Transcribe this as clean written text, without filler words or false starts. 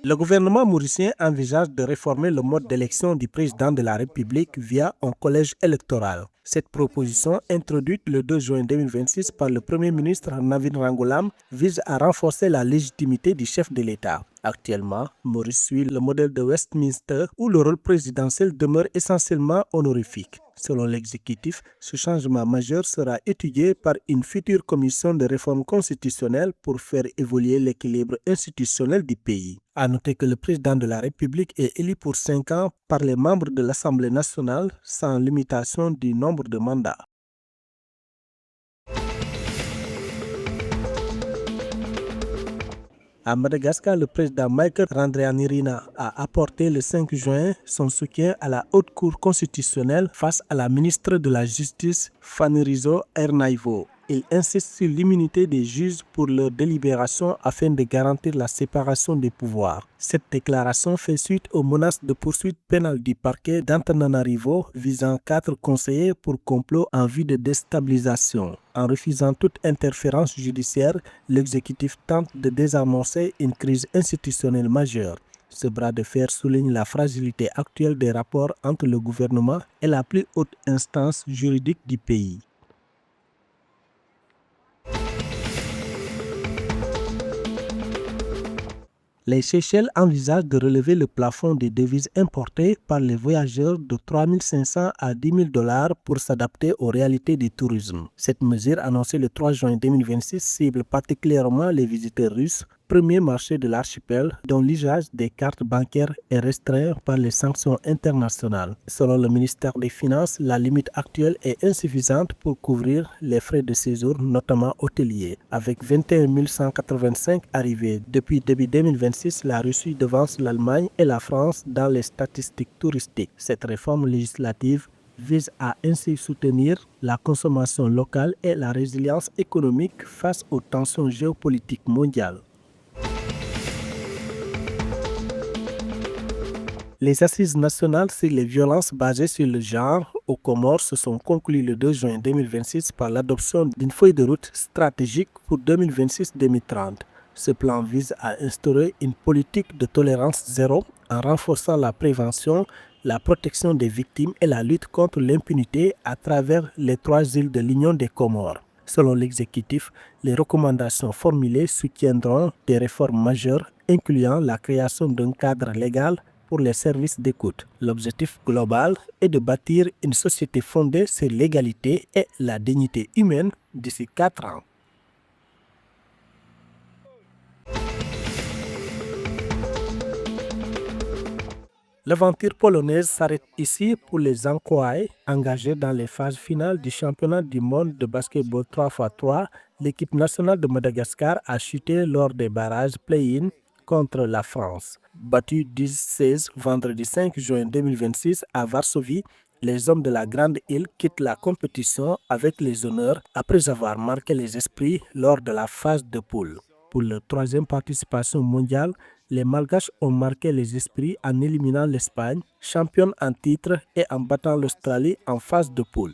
Le gouvernement mauricien envisage de réformer le mode d'élection du président de la République via un collège électoral. Cette proposition, introduite le 2 juin 2026 par le Premier ministre Navin Rangolam, vise à renforcer la légitimité du chef de l'État. Actuellement, Maurice suit le modèle de Westminster où le rôle présidentiel demeure essentiellement honorifique. Selon l'exécutif, ce changement majeur sera étudié par une future commission de réforme constitutionnelle pour faire évoluer l'équilibre institutionnel du pays. À noter que le président de la République est élu pour 5 ans par les membres de l'Assemblée nationale sans limitation du nombre de mandats. À Madagascar, le président Michael Randrianirina a apporté le 5 juin son soutien à la Haute Cour constitutionnelle face à la ministre de la Justice Fanny-Rizzo Ernaivo. Il insiste sur l'immunité des juges pour leur délibération afin de garantir la séparation des pouvoirs. Cette déclaration fait suite aux menaces de poursuite pénale du parquet d'Antananarivo visant 4 conseillers pour complot en vue de déstabilisation. En refusant toute interférence judiciaire, l'exécutif tente de désamorcer une crise institutionnelle majeure. Ce bras de fer souligne la fragilité actuelle des rapports entre le gouvernement et la plus haute instance juridique du pays. Les Seychelles envisagent de relever le plafond des devises importées par les voyageurs de 3 500 à 10 000 $ pour s'adapter aux réalités du tourisme. Cette mesure, annoncée le 3 juin 2026, cible particulièrement les visiteurs russes, premier marché de l'archipel dont l'usage des cartes bancaires est restreint par les sanctions internationales. Selon le ministère des Finances, la limite actuelle est insuffisante pour couvrir les frais de séjour, notamment hôteliers. Avec 21 185 arrivées depuis début 2026, la Russie devance l'Allemagne et la France dans les statistiques touristiques. Cette réforme législative vise à ainsi soutenir la consommation locale et la résilience économique face aux tensions géopolitiques mondiales. Les assises nationales sur les violences basées sur le genre aux Comores se sont conclues le 2 juin 2026 par l'adoption d'une feuille de route stratégique pour 2026-2030. Ce plan vise à instaurer une politique de tolérance zéro en renforçant la prévention, la protection des victimes et la lutte contre l'impunité à travers les 3 îles de l'Union des Comores. Selon l'exécutif, les recommandations formulées soutiendront des réformes majeures incluant la création d'un cadre légal pour les services d'écoute. L'objectif global est de bâtir une société fondée sur l'égalité et la dignité humaine d'ici 4 ans. L'aventure polonaise s'arrête ici pour les Ankwae engagés dans les phases finales du championnat du monde de basketball 3x3. L'équipe nationale de Madagascar a chuté lors des barrages play-in contre la France. Battu 10-16 vendredi 5 juin 2026 à Varsovie, les hommes de la Grande Île quittent la compétition avec les honneurs après avoir marqué les esprits lors de la phase de poule. Pour leur 3e participation mondiale, les Malgaches ont marqué les esprits en éliminant l'Espagne, championne en titre, et en battant l'Australie en phase de poule.